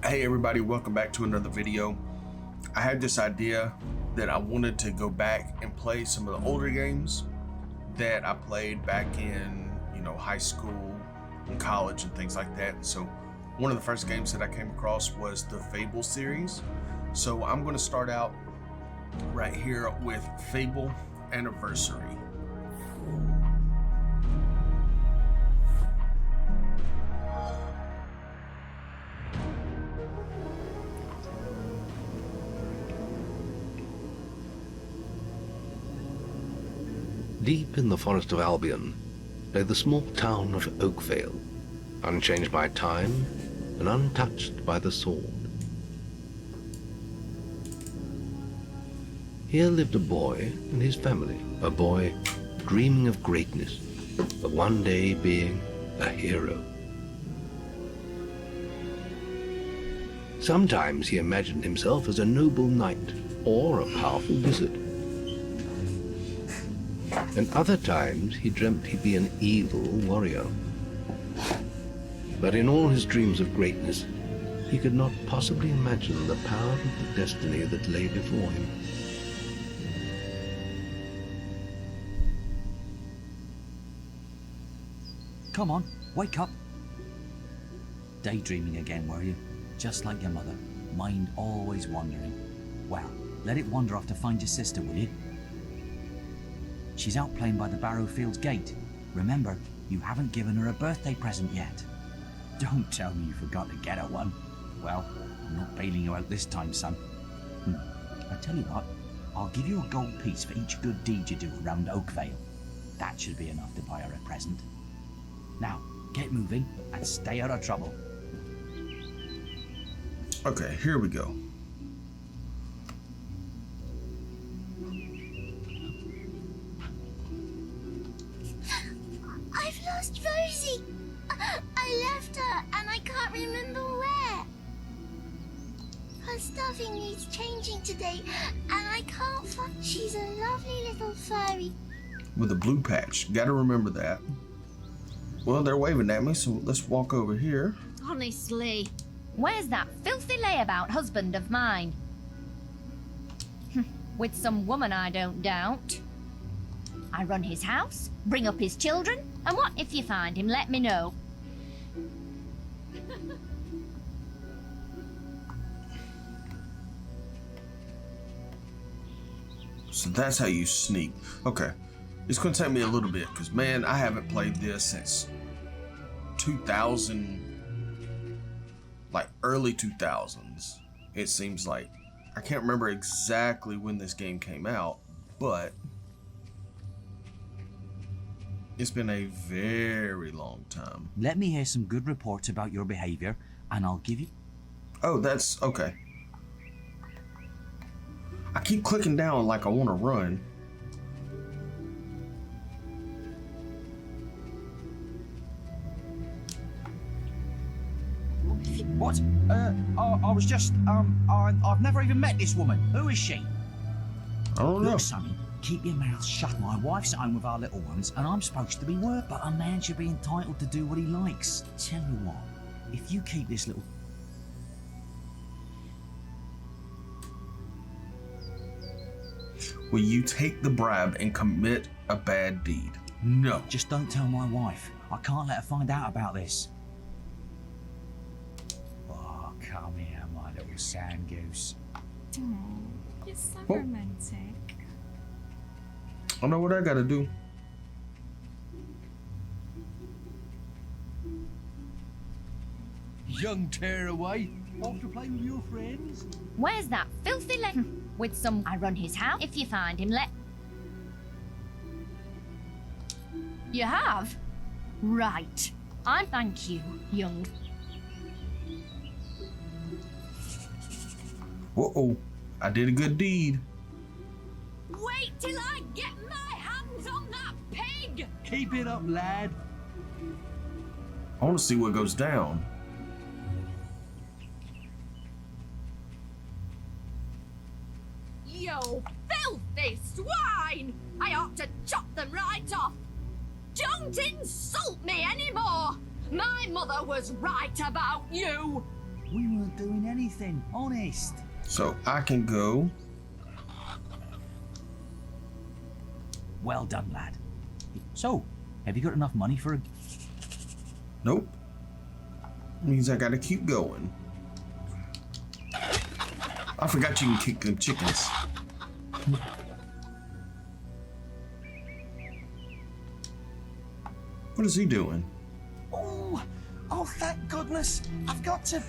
Hey everybody, welcome back to another video. I had this idea that I wanted to go back and play some of the older games that I played back in, high school and college and things like that. And so one of the first games that I came across was the Fable series. So I'm going to start out right here with Fable Anniversary. Deep in the forest of Albion lay the small town of Oakvale, unchanged by time and untouched by the sword. Here lived a boy and his family, a boy dreaming of greatness, of one day being a hero. Sometimes he imagined himself as a noble knight or a powerful wizard. And other times he dreamt he'd be an evil warrior. But in all his dreams of greatness, he could not possibly imagine the power of the destiny that lay before him. Come on, wake up. Daydreaming again, were you? Just like your mother, mind always wandering. Well, let it wander off to find your sister, will you? She's out playing by the Barrowfields gate. Remember, you haven't given her a birthday present yet. Don't tell me you forgot to get her one. Well, I'm not bailing you out this time, son. I tell you what, I'll give you a gold piece for each good deed you do around Oakvale. That should be enough to buy her a present. Now, get moving and stay out of trouble. Okay, here we go. I've lost Rosie. I left her and I can't remember where. Her stuffing needs changing today and I can't find. She's a lovely little furry. With a blue patch, gotta remember that. Well, they're waving at me, so let's walk over here. Honestly, where's that filthy layabout husband of mine? With some woman, I don't doubt. I run his house, bring up his children, and what if you find him, let me know. So that's how you sneak. Okay, it's gonna take me a little bit, because man, I haven't played this since 2000, like early 2000s. It seems like. I can't remember exactly when this game came out, but it's been a very long time. Let me hear some good reports about your behavior, and I'll give you... Oh, that's okay. I keep clicking down like I want to run. What? I was just, I've never even met this woman. Who is she? I don't know. Look, Sonny, keep your mouth shut. My wife's at home with our little ones, and I'm supposed to be work, but a man should be entitled to do what he likes. Tell you what, if you keep this little... Will you take the bribe and commit a bad deed? No. Just don't tell my wife. I can't let her find out about this. Oh, come here, my little sand goose. Oh, you're so Oh. romantic. I know what I gotta do. Young tearaway, off to play with your friends? Where's that filthy with some... I run his house. If you find him, let... You have? Right. I thank you, young. Uh-oh. I did a good deed. Wait till I get my hands on that pig! Keep it up, lad. I want to see what goes down. You filthy swine! I ought to chop them right off! Don't insult me anymore! My mother was right about you! We weren't doing anything, honest. So I can go. Well done, lad. So, have you got enough money for a... Nope. Means I gotta keep going. I forgot you can kick the chickens. What is he doing? Oh, thank goodness. I've got to,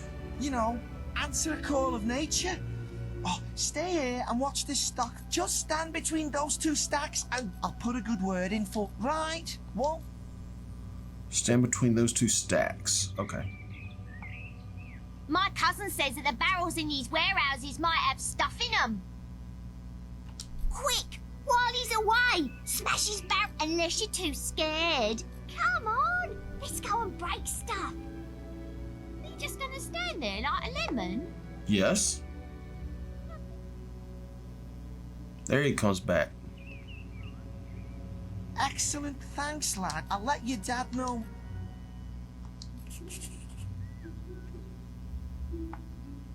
answer a call of nature. Oh, stay here and watch this stock. Just stand between those two stacks and I'll put a good word in for... Right? What? Stand between those two stacks. Okay. My cousin says that the barrels in these warehouses might have stuff in them. Quick, while he's away, smash his barrel unless you're too scared. Come on, let's go and break stuff. Are you just gonna stand there like a lemon? Yes. There he comes back. Excellent, thanks, lad. I'll let your dad know.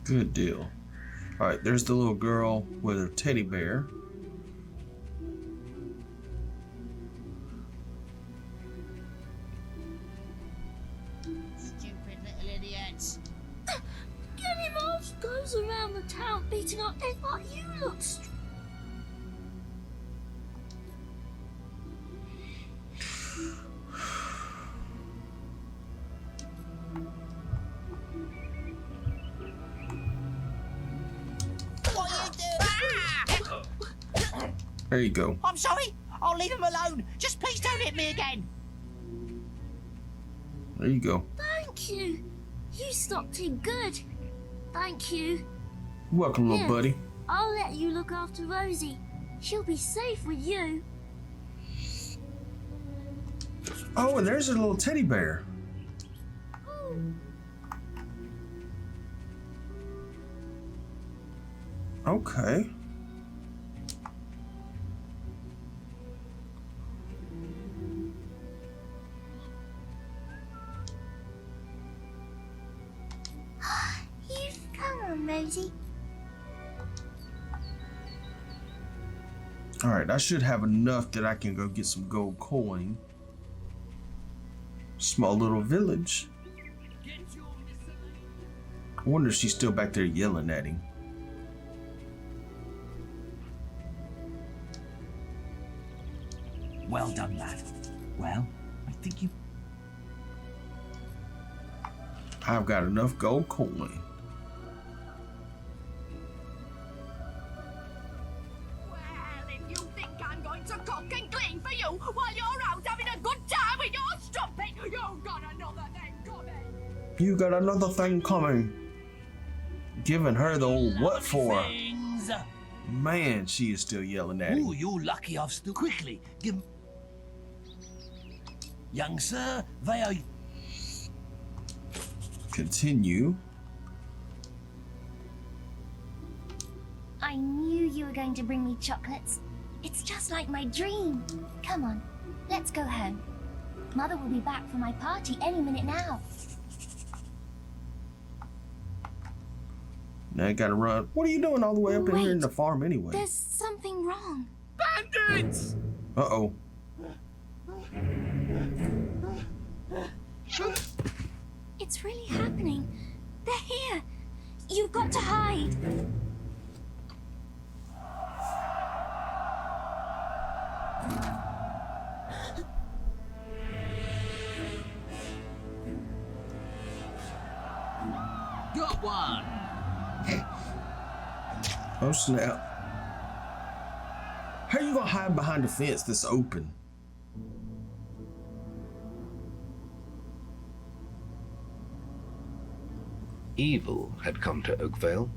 Good deal. Alright, there's the little girl with her teddy bear. Stupid little idiots. Get him off! Goes around the town beating up men like you look. There you go. I'm sorry. I'll leave him alone. Just please don't hit me again. There you go. Thank you. You stopped him good. Thank you. Welcome, little Here, buddy. I'll let you look after Rosie. She'll be safe with you. Oh, and there's a little teddy bear. Okay. Come on, Rosie. Alright, I should have enough that I can go get some gold coin. Small little village. I wonder if she's still back there yelling at him. Well done, lad. Well, I think you... I've got enough gold coin. Well, if you think I'm going to cook and clean for you while you're out having a good time with your strumpet, you've got another thing coming. You got another thing coming. Giving her the old what for? Things. Man, she is still yelling at him. Ooh, you lucky I've still quickly. Give... Young sir, they are... Continue. I knew you were going to bring me chocolates. It's just like my dream. Come on, let's go home. Mother will be back for my party any minute now. Now I gotta run. What are you doing all the way up in here in the farm anyway? There's something wrong. Bandits! Uh-oh. It's really happening. They're here. You've got to hide. Got one. Oh snap. How are you gonna hide behind a fence that's open? Evil had come to Oakvale.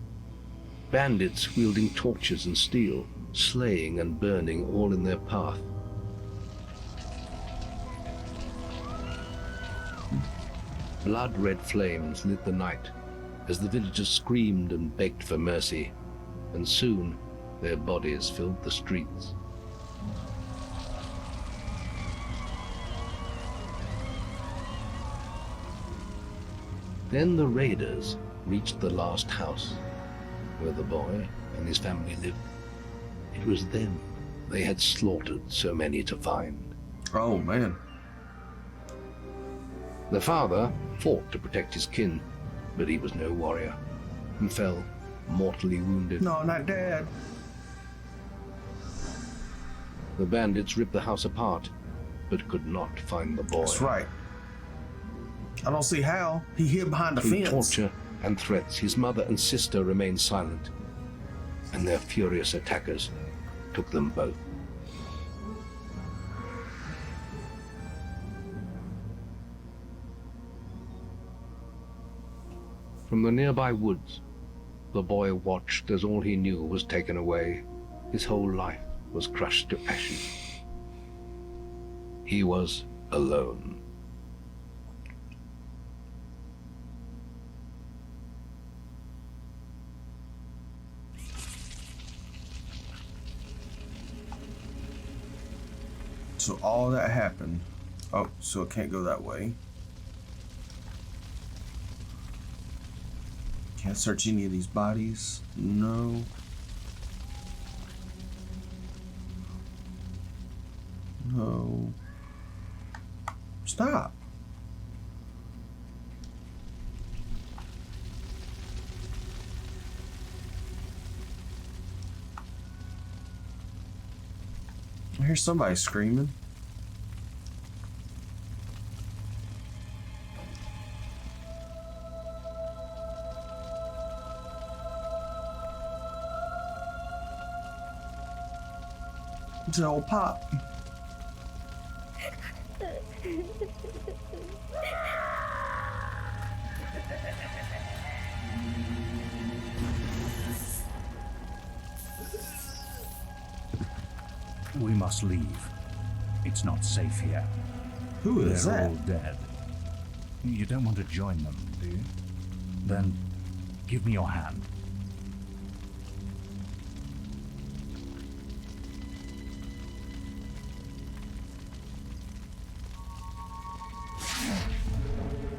Bandits wielding torches and steel, slaying and burning all in their path. Blood-red flames lit the night as the villagers screamed and begged for mercy, and soon their bodies filled the streets. Then the raiders, reached the last house where the boy and his family lived. It was them they had slaughtered so many to find. Oh, man. The father fought to protect his kin, but he was no warrior and fell mortally wounded. No, not Dad. The bandits ripped the house apart, but could not find the boy. That's right. I don't see how. He hid behind the Through fence. torture and threats, his mother and sister remained silent, and their furious attackers took them both. From the nearby woods, the boy watched as all he knew was taken away. His whole life was crushed to ashes. He was alone. So all that happened. Oh, so it can't go that way. Can't search any of these bodies. No. No. Stop. I hear somebody screaming. It's an old Pop. We must leave. It's not safe here. Who is They're that? all dead. You don't want to join them, do you? Then give me your hand.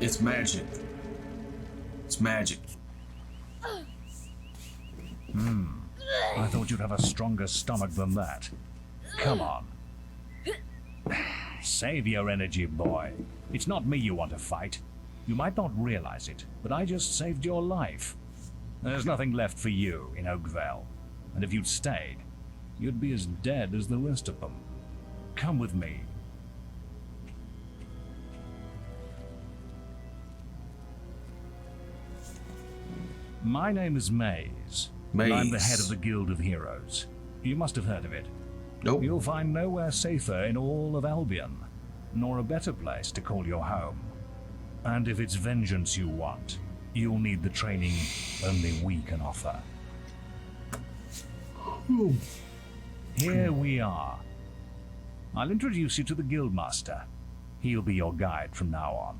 It's magic. It's magic. I thought you'd have a stronger stomach than that. Come on. Save your energy, boy. It's not me you want to fight. You might not realize it, but I just saved your life. There's nothing left for you in Oakvale. And if you'd stayed, you'd be as dead as the rest of them. Come with me. My name is Maze. And I'm the head of the Guild of Heroes. You must have heard of it. Nope. You'll find nowhere safer in all of Albion, nor a better place to call your home. And if it's vengeance you want, you'll need the training only we can offer. Here we are. I'll introduce you to the Guildmaster. He'll be your guide from now on.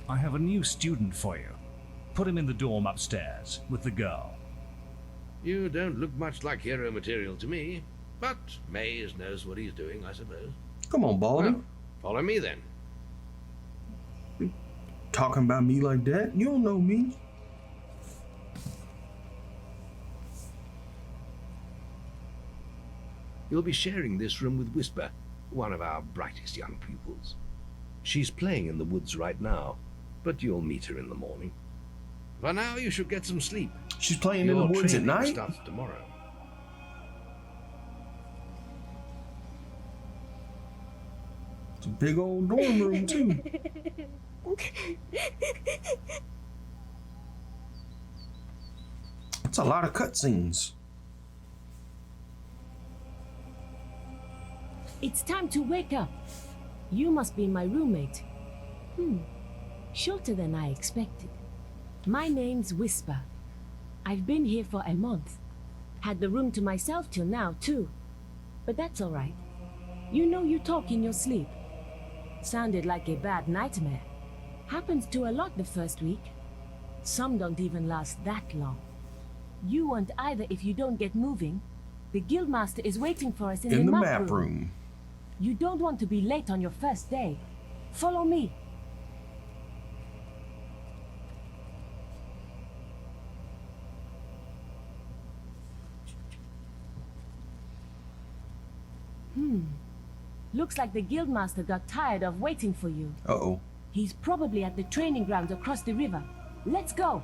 I have a new student for you. Put him in the dorm upstairs with the girl. You don't look much like hero material to me, but Maze knows what he's doing, I suppose. Come on, Baldy. Well, follow me then. Talking about me like that? You don't know me. You'll be sharing this room with Whisper, one of our brightest young pupils. She's playing in the woods right now, but you'll meet her in the morning. For now, you should get some sleep. She's playing in Your the woods at training night? starts tomorrow. It's a big old dorm room, too. It's a lot of cutscenes. It's time to wake up. You must be my roommate. Shorter than I expected. My name's Whisper. I've been here for a month. Had the room to myself till now, too. But that's all right. You know you talk in your sleep. Sounded like a bad nightmare. Happens to a lot the first week. Some don't even last that long. You won't either if you don't get moving. The Guildmaster is waiting for us in the map room. You don't want to be late on your first day. Follow me. Looks like the guildmaster got tired of waiting for you. Uh-oh. He's probably at the training grounds across the river. Let's go.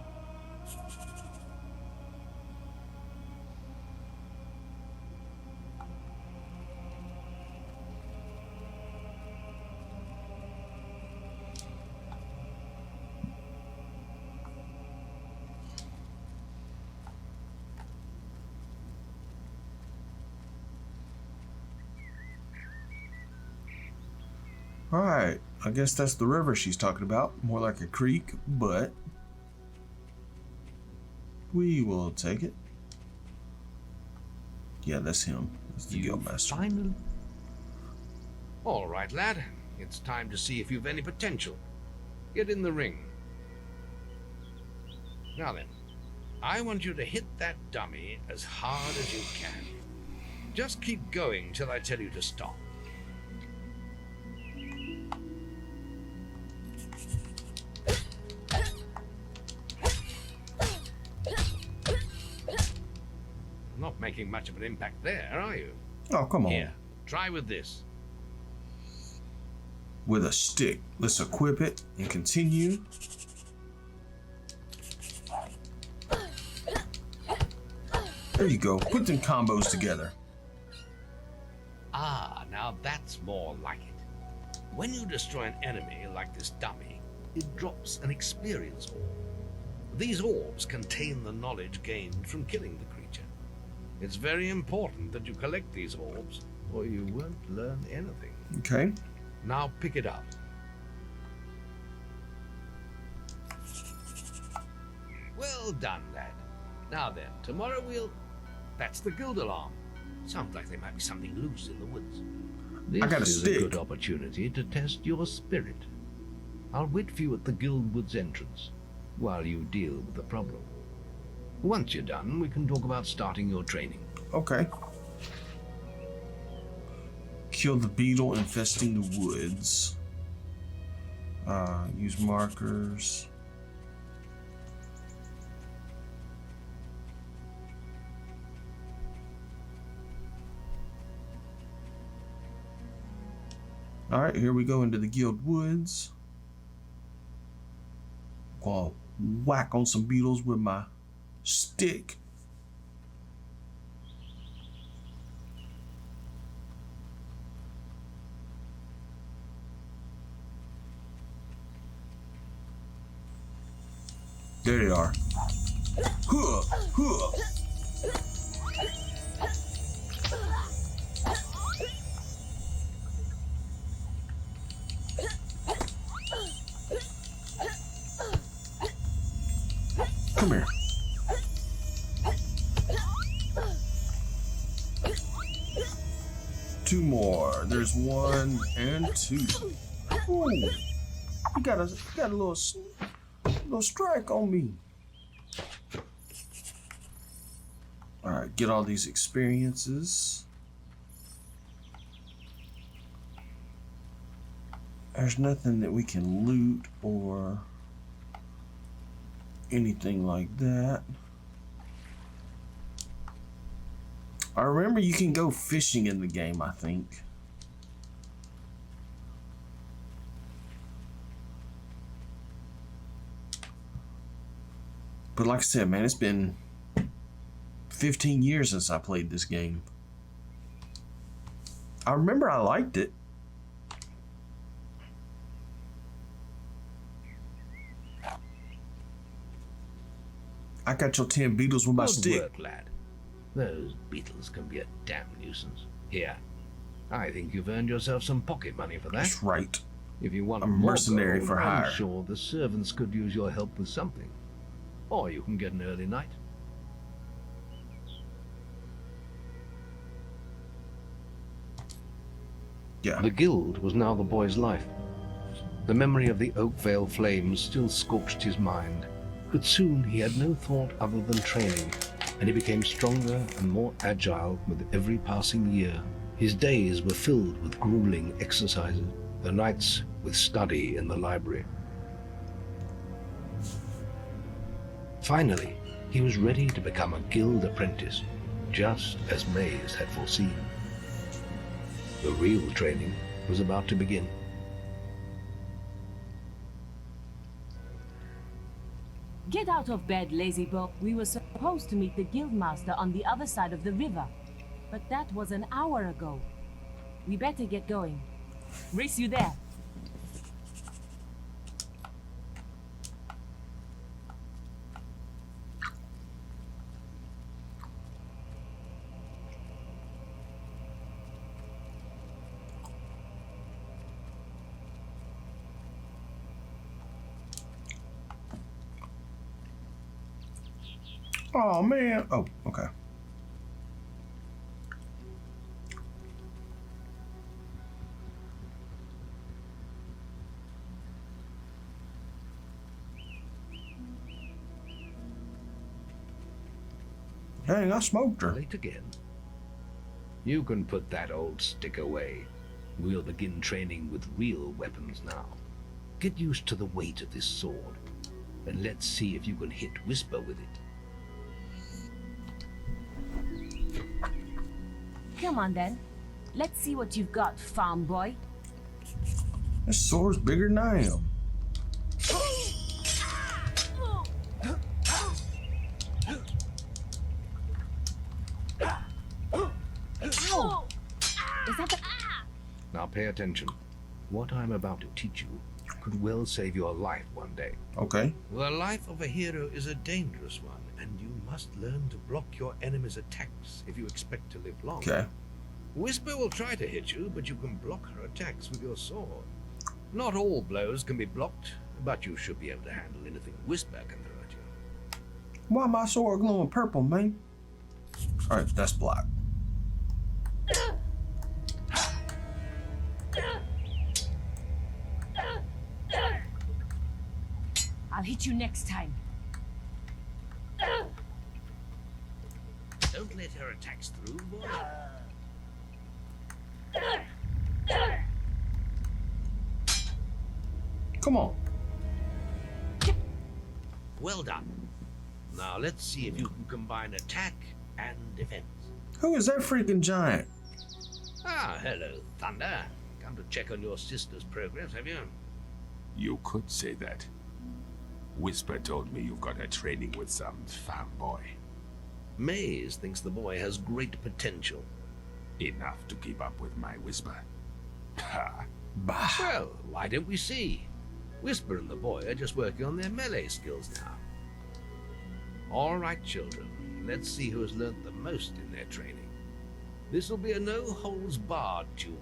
Alright, I guess that's the river she's talking about. More like a creek, but we will take it. Yeah, that's him. That's the guildmaster. Finally. All right, lad. It's time to see if you've any potential. Get in the ring. Now then, I want you to hit that dummy as hard as you can. Just keep going till I tell you to stop. Not making much of an impact there, are you? Oh, come on. Here, try with this. With a stick. Let's equip it and continue. There you go. Put them combos together. Ah, now that's more like it. When you destroy an enemy like this dummy, it drops an experience orb. These orbs contain the knowledge gained from killing the creature. It's very important that you collect these orbs, or you won't learn anything. Okay. Now pick it up. Well done, lad. Now then, tomorrow we'll... That's the guild alarm. Sounds like there might be something loose in the woods. I got a This is stick. a good opportunity to test your spirit. I'll wait for you at the guild woods entrance while you deal with the problem. Once you're done, we can talk about starting your training. Okay. Kill the beetle infesting the woods. Use markers. Alright, here we go into the guild woods. Gonna whack on some beetles with my stick. There they are. Huh, huh. Come here. Two more. There's one and two. Ooh, you got a little strike on me. All right, get all these experiences. There's nothing that we can loot or anything like that. I remember you can go fishing in the game, I think. But like I said, man, it's been 15 years since I played this game. I remember I liked it. I got your 10 beetles with my Good stick. work, lad. Those beetles can be a damn nuisance. Here, I think you've earned yourself some pocket money for that. That's right. If you want A more mercenary gold, for hire. I'm sure the servants could use your help with something. Or you can get an early night. Yeah. The guild was now the boy's life. The memory of the Oakvale flames still scorched his mind, but soon he had no thought other than training, and he became stronger and more agile with every passing year. His days were filled with grueling exercises, The nights with study in the library. Finally, he was ready to become a guild apprentice, just as Maze had foreseen. The real training was about to begin. Get out of bed, lazy boy. We were supposed to meet the guildmaster on the other side of the river, but that was an hour ago. We better get going. Race you there. Oh man. Oh, okay. Dang, I smoked her. Late again. You can put that old stick away. We'll begin training with real weapons now. Get used to the weight of this sword, and let's see if you can hit Whisper with it. Come on then. Let's see what you've got, farm boy. This sword's bigger than I am. Ow! Is that the... Now pay attention. What I'm about to teach you could well save your life one day. Okay. The life of a hero is a dangerous one, and you must learn to block your enemy's attacks if you expect to live long. Okay. Whisper will try to hit you, but you can block her attacks with your sword. Not all blows can be blocked, but you should be able to handle anything Whisper can throw at you. Why my sword glowing purple, man? Alright, that's blocked. I'll hit you next time. Don't let her attacks through, boy. Come on. Well done. Now let's see if you can combine attack and defense. Who is that freaking giant? Ah, hello, Thunder. Come to check on your sister's progress, have you? You could say that. Whisper told me you've got a training with some farm boy. Maze thinks the boy has great potential. Enough to keep up with my Whisper. Ha! Bah. Well, why don't we see? Whisper and the boy are just working on their melee skills now. All right, children. Let's see who has learnt the most in their training. This will be a no-holds-barred duel,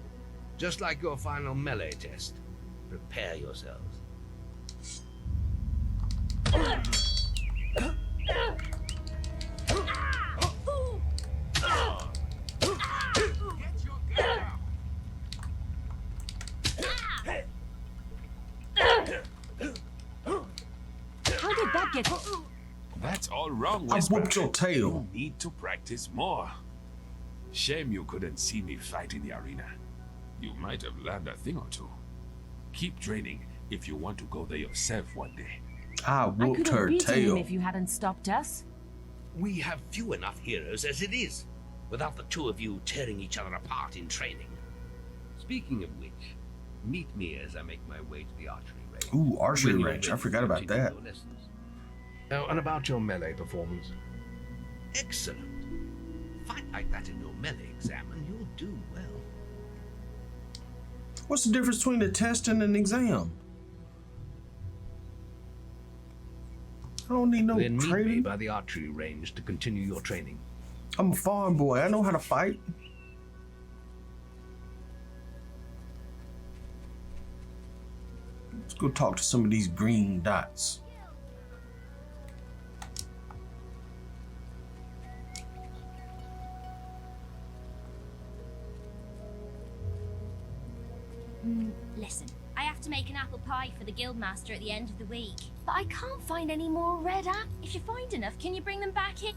just like your final melee test. Prepare yourselves. How did that get... That's all wrong, I Whisper. whooped your tail. You need to practice more. Shame you couldn't see me fight in the arena. You might have learned a thing or two. Keep training if you want to go there yourself one day. I I whooped could have her beaten him tail. if you hadn't stopped us. We have few enough heroes as it is, without the two of you tearing each other apart in training. Speaking of which, meet me as I make my way to the archery range. Ooh, archery When you're range. I ready forgot to about continue that. your lessons. Oh, and about your melee performance. Excellent. Fight like that in your melee exam and you'll do well. What's the difference between a test and an exam? I don't need no Then meet me training. by the archery range to continue your training. I'm a farm boy. I know how to fight. Let's go talk to some of these green dots. Listen, I have to make an apple pie for the guildmaster at the end of the week. But I can't find any more red apples. If you find enough, can you bring them back here?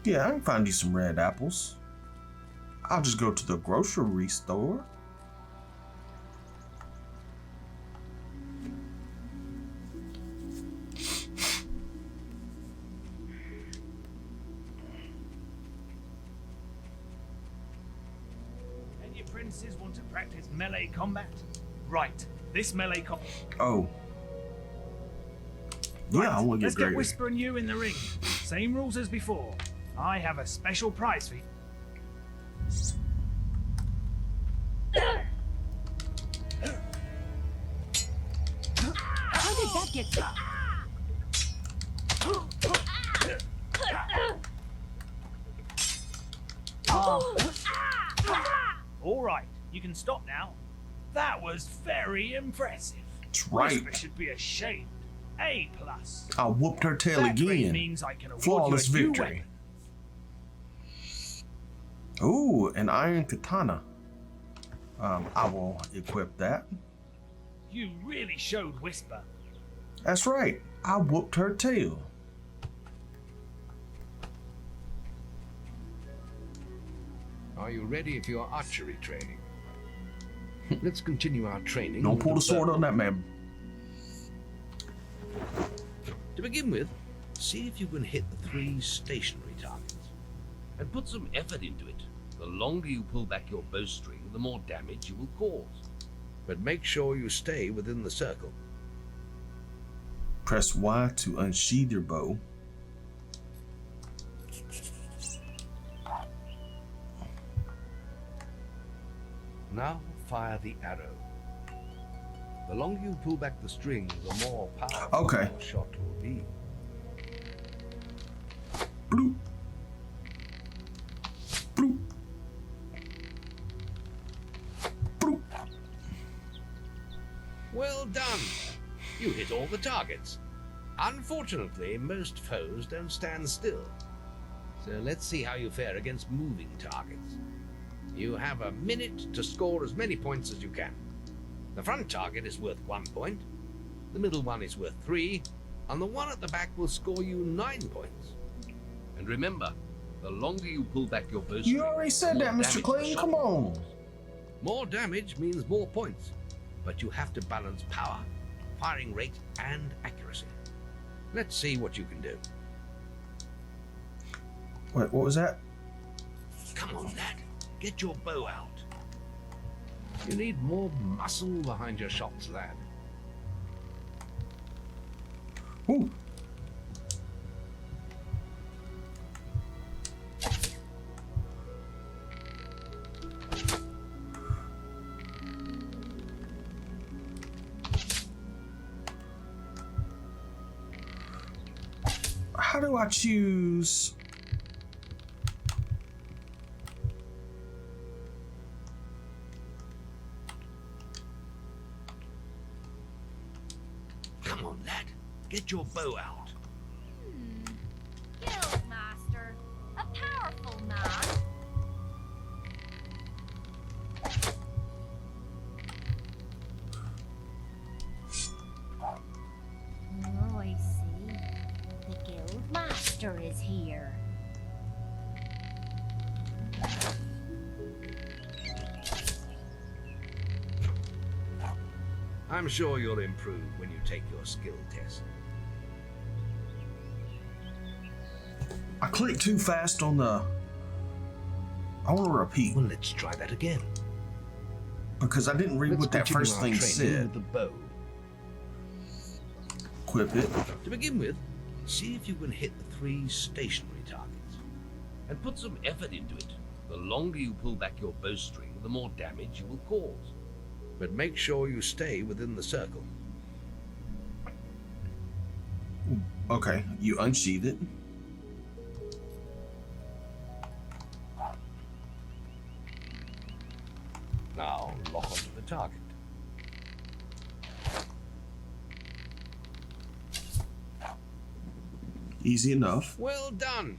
Yeah, I can find you some red apples. I'll just go to the grocery store. Any apprentices want to practice melee combat? Right, this melee combat. Oh. Yeah, I want to Let's get get Gregory. Whisper and you in the ring. Same rules as before. I have a special prize for you. How did that get stuck? All right, you can stop now. That was very impressive. That's right. Whisper should be ashamed. A+. I whooped her tail That grade again. means I can award Flawless you a new victory. weapon. Ooh, an iron katana. I will equip that. You really showed Whisper. That's right. I whooped her tail. Are you ready for your archery training? Let's continue our training. Don't with pull the sword bow. on that man. To begin with, see if you can hit the 3 stationary targets. And put some effort into it. The longer you pull back your bowstring, the more damage you will cause. But make sure you stay within the circle. Press Y to unsheath your bow. Now fire the arrow. The longer you pull back the string, the more powerful Okay. your shot will be. Bloop. Bloop. Bloop. Well done! You hit all the targets. Unfortunately, most foes don't stand still. So let's see how you fare against moving targets. You have a minute to score as many points as you can. The front target is worth 1 point, the middle one is worth 3, and the one at the back will score you 9 points. And remember, the longer you pull back your bowstring, You already said the that, more Mr. damage Clean. the shot Come will on. cause. More damage means more points, but you have to balance power, firing rate, and accuracy. Let's see what you can do. Wait, what was that? Come on, lad. Get your bow out. You need more muscle behind your shots, lad. Ooh. How do I choose? Come on, lad. Get your bow out. Guildmaster, a powerful man. Oh, I see. The Guildmaster is here. I'm sure you'll improve when you take your skill test. I clicked too fast on the. I want to repeat Well, let's try that again. because I didn't read Let's what that continue first our thing training said. with the bow. Equip it. To begin with, see if you can hit the 3 stationary targets. And put some effort into it. The longer you pull back your bowstring, the more damage you will cause. But make sure you stay within the circle. Okay, you unsheath it. Now lock onto the target. Easy enough. Well done!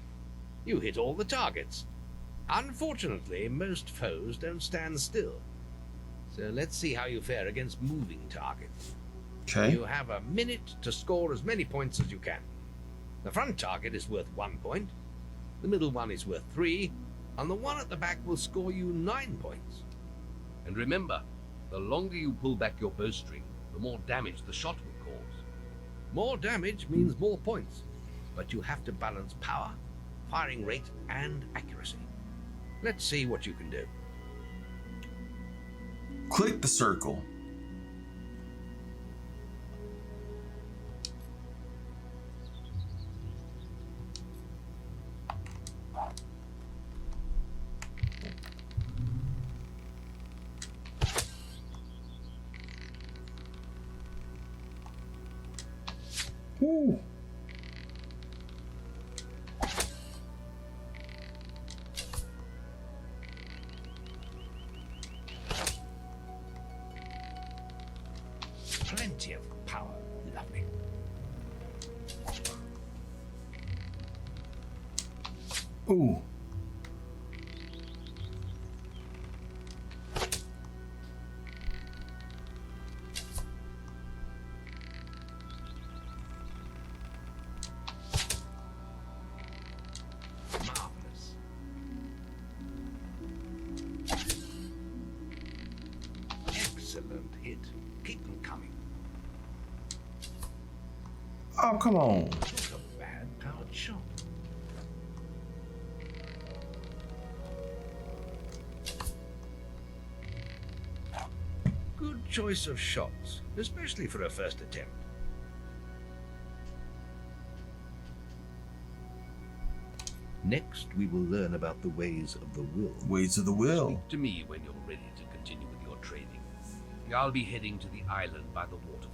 You hit all the targets. Unfortunately, most foes don't stand still. So let's see how you fare against moving targets. Okay. You have a minute to score as many points as you can. The front target is worth 1 point, the middle one is worth 3, and the one at the back will score you 9 points. And remember, the longer you pull back your bowstring, the more damage the shot will cause. More damage means more points, but you have to balance power, firing rate, and accuracy. Let's see what you can do. Click the circle. Ooh. Plenty of power. Lovely. Ooh. Marvelous. Excellent hit. Keep them coming. Oh, come on. Not a bad powered shot. Good choice of shots, especially for a first attempt. Next, we will learn about the ways of the will. Ways of the will. Speak to me when you're ready to continue with your training. I'll be heading to the island by the waterfall.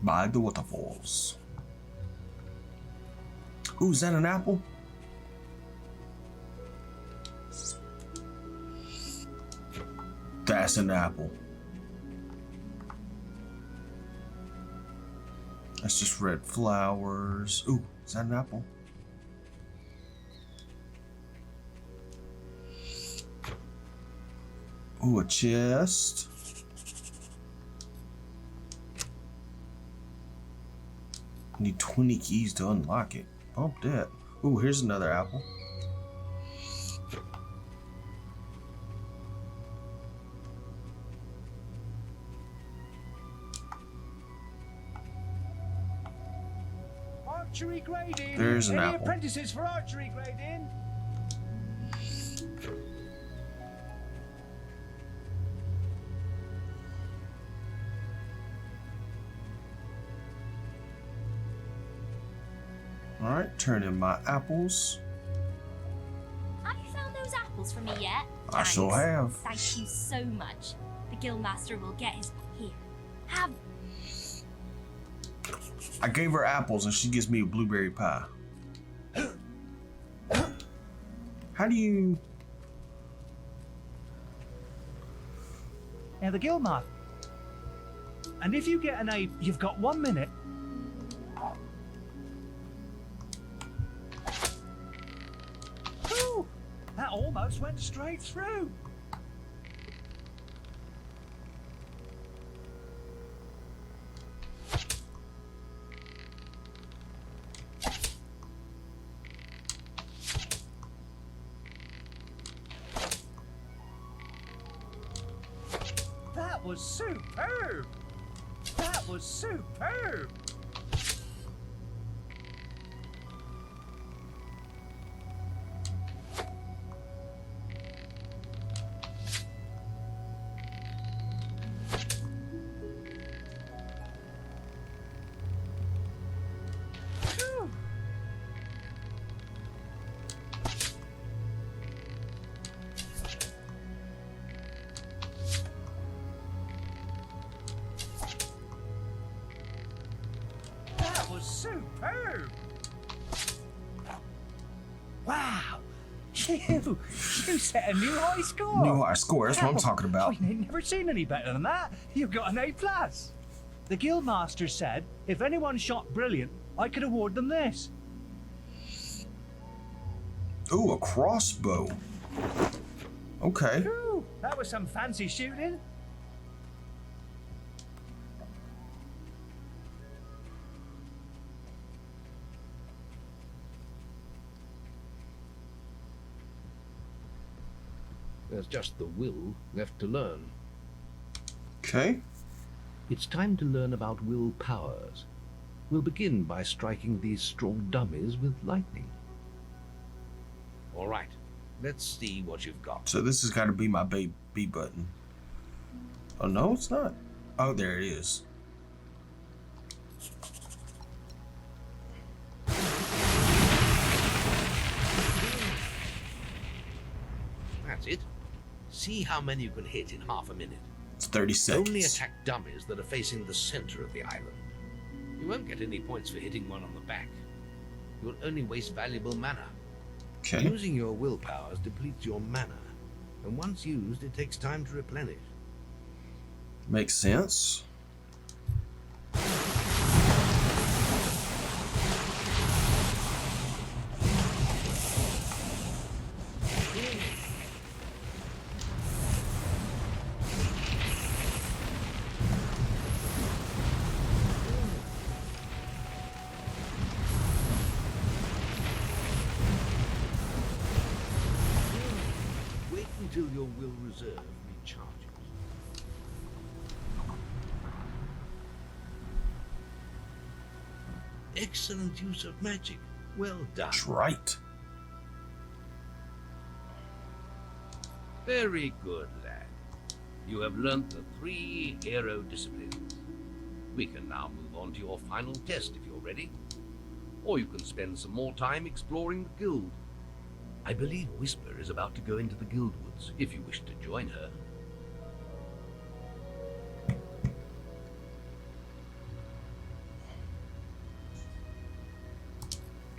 By the waterfalls. Ooh, is that an apple? That's an apple. That's just red flowers. Ooh, is that an apple? Ooh, a chest. Need 20 keys to unlock it. Bump that. Ooh, here's another apple. Archery grading. There's an Any apple. apprentices for archery grading? Alright, turn in my apples. Have you found those apples for me yet? I sure Thanks. have. Thank you so much. The Guildmaster will get his here. Have I gave her apples and she gives me a blueberry pie. How do you... Now the Guildmaster. And if you get an A, you've got 1 minute. Whew, that almost went straight through. That was superb! That was superb! Phew. That was superb! Wow! You set a new high score! New high score, that's what I'm talking about. I've never seen any better than that. You got an A+. The Guildmaster said if anyone shot brilliant, I could award them this. Ooh, a crossbow. Okay. Whew, that was some fancy shooting. There's just the will left to learn. Okay. It's time to learn about will powers. We'll begin by striking these straw dummies with lightning. All right, let's see what you've got. So this has got to be my B button. Oh, no, it's not. Oh, there it is. That's it. See how many you can hit in half a minute. It's 30 seconds. Only attack dummies that are facing the center of the island. You won't get any points for hitting one on the back. You'll only waste valuable mana. Okay. Using your will powers depletes your mana, and once used, it takes time to replenish. Makes sense. Wait until your will reserve recharges. Excellent use of magic. Well done. That's right. Very good, lad. You have learnt the 3 hero disciplines. We can now move on to your final test if you're ready. Or you can spend some more time exploring the guild. I believe Whisper is about to go into the guild woods, if you wish to join her.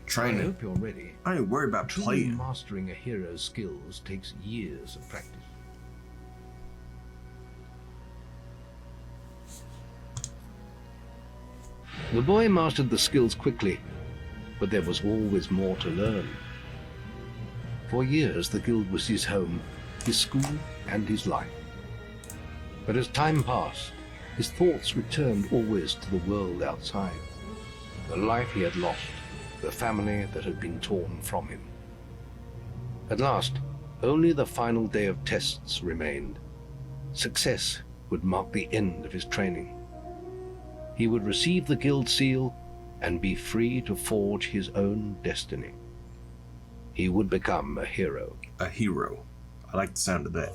Training. I hope you're ready. I ain't worried about Truly playing. mastering a hero's skills takes years of practice. The boy mastered the skills quickly, but there was always more to learn. For years, the guild was his home, his school, and his life. But as time passed, his thoughts returned always to the world outside, the life he had lost, the family that had been torn from him. At last, only the final day of tests remained. Success would mark the end of his training. He would receive the guild seal and be free to forge his own destiny. He would become a hero. A hero. I like the sound of that.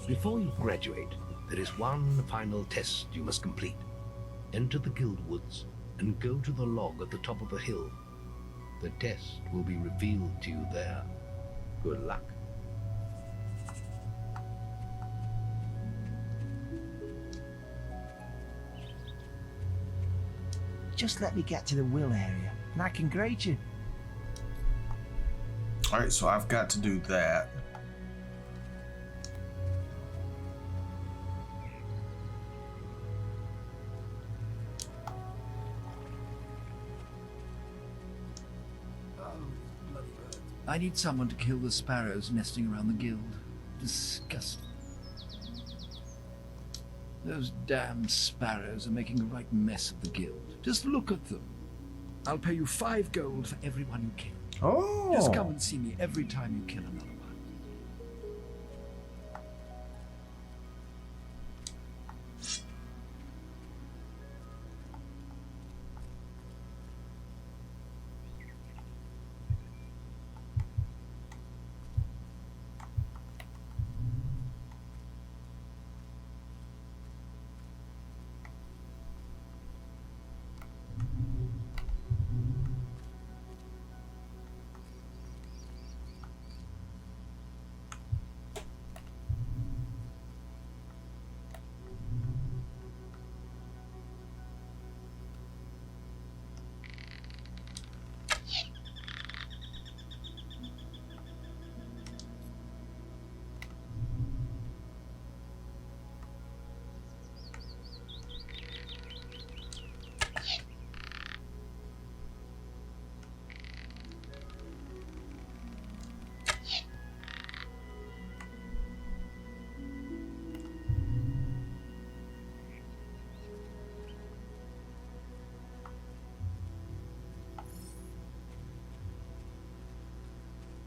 Before you graduate, there is one final test you must complete. Enter the guild woods and go to the log at the top of the hill. The test will be revealed to you there. Good luck. Just let me get to the will area, and I can grade you. Alright, so I've got to do that. I need someone to kill the sparrows nesting around the guild. Disgusting. Those damn sparrows are making a right mess of the guild. Just look at them. I'll pay you 5 gold for every one you kill. Oh. Just come and see me every time you kill another one.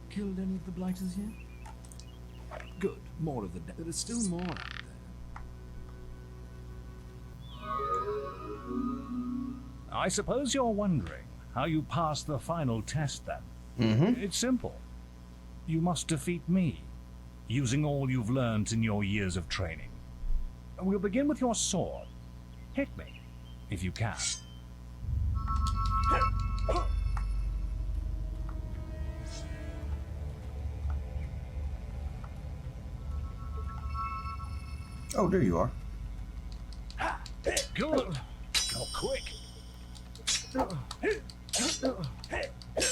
Killed any of the blighters yet? Good. More of the There is still more out there. I suppose you're wondering how you passed the final test then. It's simple. You must defeat me, using all you've learned in your years of training. We'll begin with your sword. Hit me, if you can. Oh, there you are. Good. Go quick.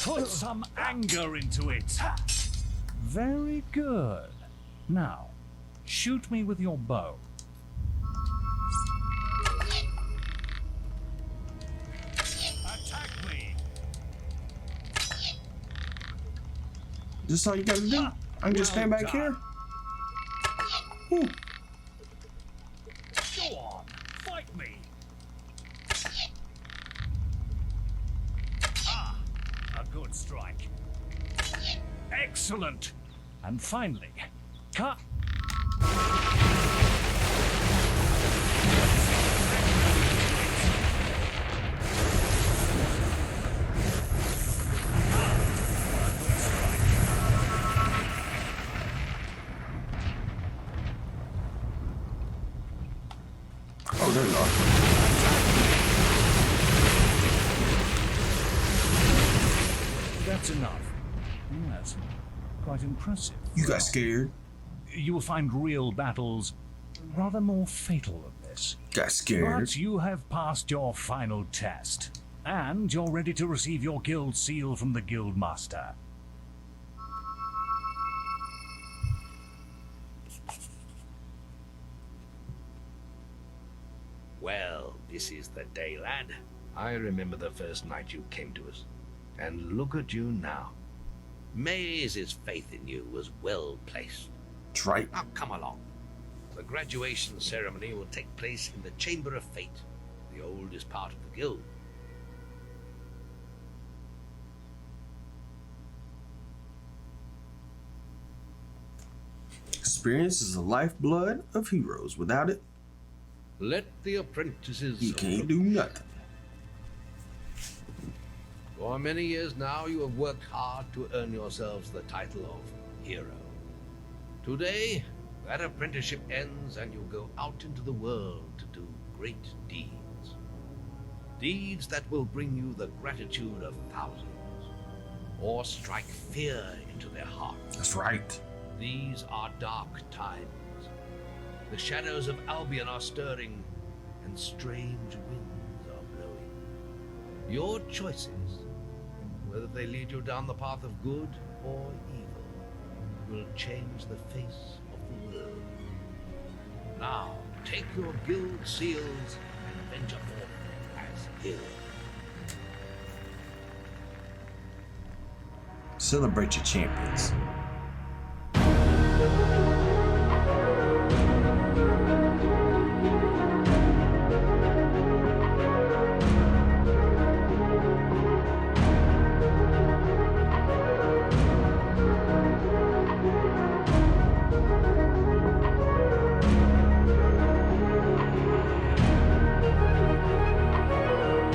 Put some anger into it. Very good. Now, shoot me with your bow. Attack me. This is all you gotta do? I can just stand back here? Whew. Go on, fight me. Ah, a good strike. Excellent. And finally, cut. Oh, there you are. That's enough. That's quite impressive. You got scared. You will find real battles rather more fatal than this. Got scared. But you have passed your final test, and you're ready to receive your guild seal from the guild master. Well, this is the day, lad. I remember the first night you came to us. And look at you now. Maze's faith in you was well placed. That's right. Now come along. The graduation ceremony will take place in the Chamber of Fate, the oldest part of the guild. Experience is the lifeblood of heroes. Without it, Let the apprentices... you can't do nothing. For many years now, you have worked hard to earn yourselves the title of hero. Today, that apprenticeship ends and you go out into the world to do great deeds. Deeds that will bring you the gratitude of thousands, or strike fear into their hearts. That's right. These are dark times. The shadows of Albion are stirring, and strange winds are blowing. Your choices, whether they lead you down the path of good or evil, will change the face of the world. Now, take your guild seals and venture forth as heroes. Celebrate your champions.